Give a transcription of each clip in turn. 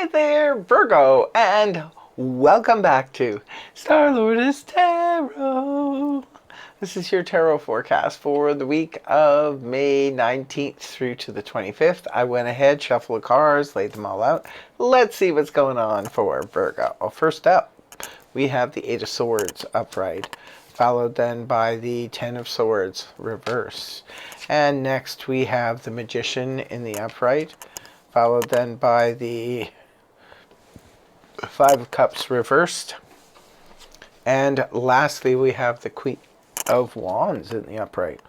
Hi there, Virgo, and welcome back to Star-Lord's Tarot. This is your tarot forecast for the week of May 19th through to the 25th. I went ahead, shuffled the cards, laid them all out. Let's see what's going on for Virgo. First up, we have the Eight of Swords upright, followed then by the Ten of Swords reverse. And next we have the Magician in the upright, followed then by the Five of Cups reversed. And lastly, we have the Queen of Wands in the upright.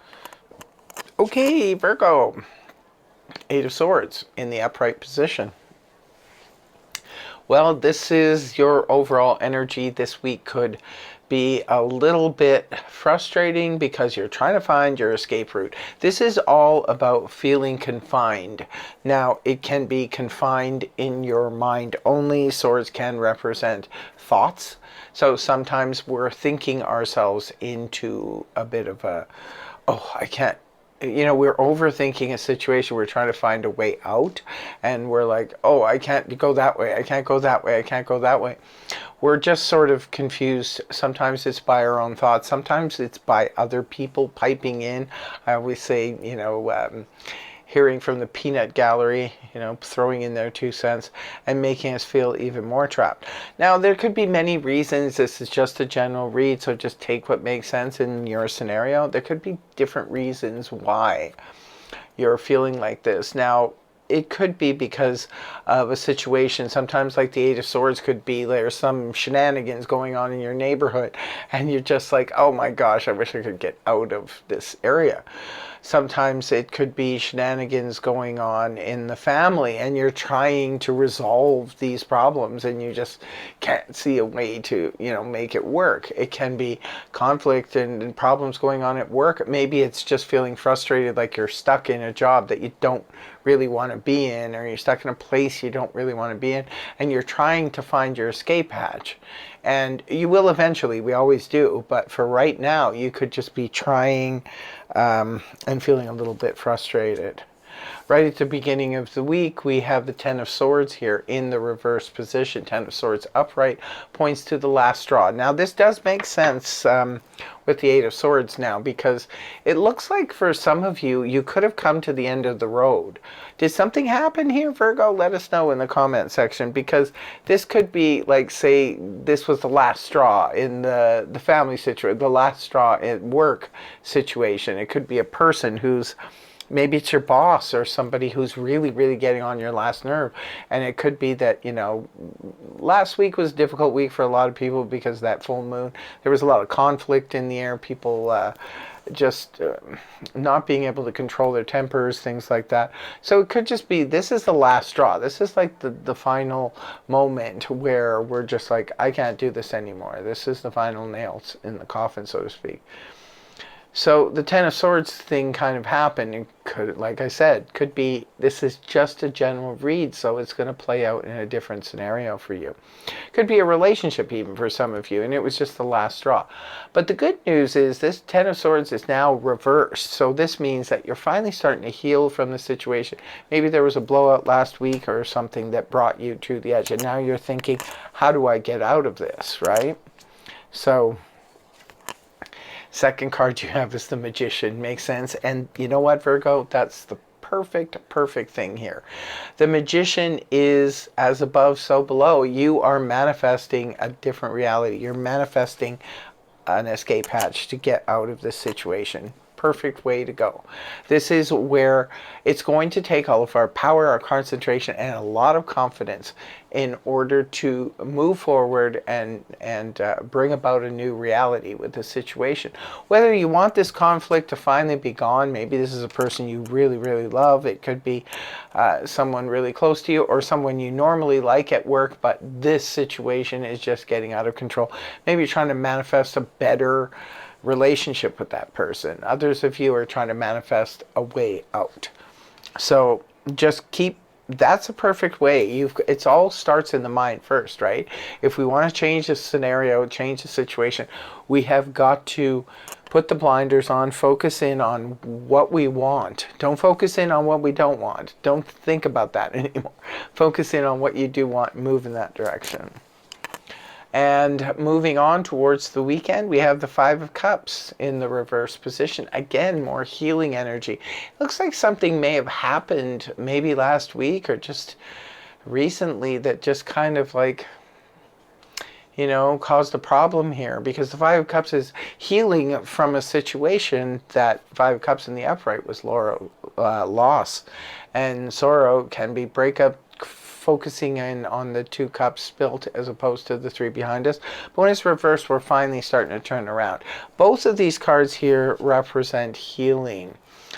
Okay, Virgo. Eight of Swords in the upright position. Well, this is your overall energy this week. Could be a little bit frustrating because you're trying to find your escape route. This is all about feeling confined. Now, it can be confined in your mind only. Swords can represent thoughts. So sometimes we're thinking ourselves into a bit of a, oh, I can't, we're overthinking a situation. We're trying to find a way out. And we're like, oh, I can't go that way. I can't go that way. I can't go that way. We're just sort of confused. Sometimes it's by our own thoughts. Sometimes it's by other people piping in. I always say, hearing from the peanut gallery, throwing in their 2 cents and making us feel even more trapped. Now, there could be many reasons. This is just a general read, so just take what makes sense in your scenario. There could be different reasons why you're feeling like this. Now, it could be because of a situation. Sometimes, like the Eight of Swords, could be there's some shenanigans going on in your neighborhood and you're just like, oh my gosh, I wish I could get out of this area. Sometimes it could be shenanigans going on in the family and you're trying to resolve these problems and you just can't see a way to, make it work. It can be conflict and problems going on at work. Maybe it's just feeling frustrated, like you're stuck in a job that you don't really want to be in, or you're stuck in a place you don't really want to be in, and you're trying to find your escape hatch. And you will eventually, we always do, but for right now, you could just be trying and feeling a little bit frustrated. Right at the beginning of the week, we have the Ten of Swords here in the reverse position. Ten of Swords upright points to the last straw. Now, this does make sense with the Eight of Swords now, because it looks like for some of you, you could have come to the end of the road. Did something happen here, Virgo? Let us know in the comment section, because this could be like, say, this was the last straw in the family situation, the last straw at work situation. It could be a person who's, maybe it's your boss or somebody who's really, really getting on your last nerve. And it could be that, last week was a difficult week for a lot of people because of that full moon. There was a lot of conflict in the air. People just not being able to control their tempers, things like that. So it could just be, this is the last straw. This is like the final moment where we're just like, I can't do this anymore. This is the final nails in the coffin, so to speak. So the Ten of Swords thing kind of happened. It could, like I said, could be this is just a general read, so it's going to play out in a different scenario for you. Could be a relationship even for some of you, and it was just the last straw. But the good news is this Ten of Swords is now reversed. So this means that you're finally starting to heal from the situation. Maybe there was a blowout last week or something that brought you to the edge, and now you're thinking, how do I get out of this, right? So second card you have is the Magician. Makes sense. And you know what, Virgo? That's the perfect thing here. The Magician is as above, so below. You are manifesting a different reality. You're manifesting an escape hatch to get out of this situation. Perfect way to go. This is where it's going to take all of our power, our concentration, and a lot of confidence in order to move forward and bring about a new reality with the situation. Whether you want this conflict to finally be gone, maybe this is a person you really, really love. It could be someone really close to you or someone you normally like at work, but this situation is just getting out of control. Maybe you're trying to manifest a better relationship with that person. Others of you are trying to manifest a way out. So just keep that's a perfect way. It's all starts in the mind first, right? If we want to change the scenario, change the situation, we have got to put the blinders on, focus in on what we want. Don't focus in on what we don't want. Don't think about that anymore. Focus in on what you do want, move in that direction. And moving on towards the weekend, we have the Five of Cups in the reverse position. Again, more healing energy. Looks like something may have happened maybe last week or just recently that just kind of like, you know, caused a problem here, because the Five of Cups is healing from a situation that Five of Cups in the upright was loss. And sorrow can be breakup, focusing in on the two cups spilt as opposed to the three behind us. But when it's reversed, we're finally starting to turn around. Both of these cards here represent healing.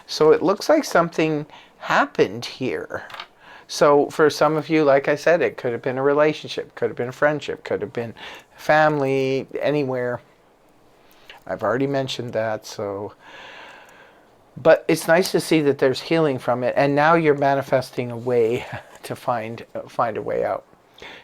So it looks like something happened here. So for some of you, like I said, it could have been a relationship, could have been a friendship, could have been family, anywhere. I've already mentioned that, so... But it's nice to see that there's healing from it, and now you're manifesting a way to find a way out.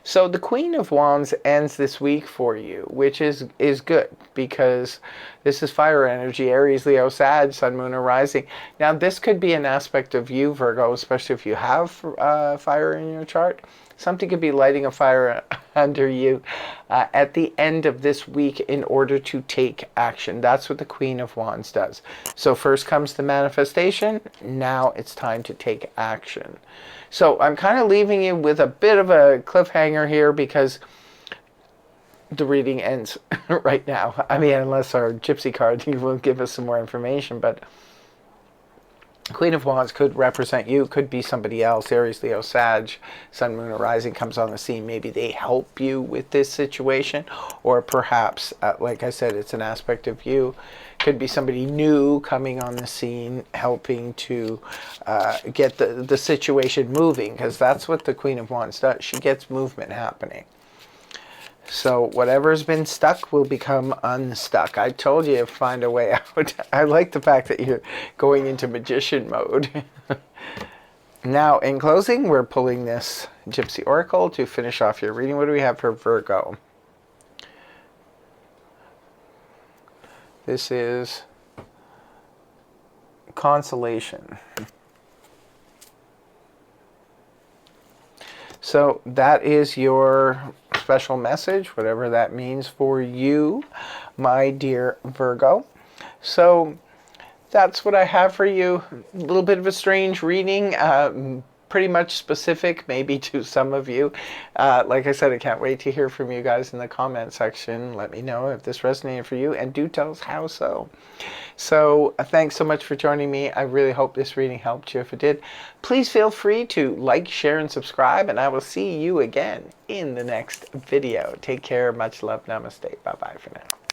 So the Queen of Wands ends this week for you, which is good, because this is fire energy, Aries, Leo, Sag, Sun, Moon, or Rising. Now this could be an aspect of you, Virgo, especially if you have fire in your chart. Something could be lighting a fire under you at the end of this week in order to take action. That's what the Queen of Wands does. So first comes the manifestation. Now it's time to take action. So I'm kind of leaving you with a bit of a cliffhanger here, because the reading ends right now. I mean, unless our gypsy card will give us some more information, but Queen of Wands could represent you, could be somebody else, Aries, Leo, Sag, Sun, Moon, or Rising comes on the scene. Maybe they help you with this situation, or perhaps, like I said, it's an aspect of you. Could be somebody new coming on the scene, helping to get the situation moving, because that's what the Queen of Wands does. She gets movement happening. So whatever's been stuck will become unstuck. I told you to find a way out. I like the fact that you're going into magician mode. Now, in closing, we're pulling this Gypsy Oracle to finish off your reading. What do we have for Virgo? This is consolation. So that is your special message, whatever that means for you, my dear Virgo. So that's what I have for you. A little bit of a strange reading, pretty much specific maybe to some of you. Like I said, I can't wait to hear from you guys in the comment section. Let me know if this resonated for you, and do tell us how so. So thanks so much for joining me. I really hope this reading helped you. If it did, please feel free to like, share, and subscribe, and I will see you again in the next video. Take care. Much love. Namaste. Bye-bye for now.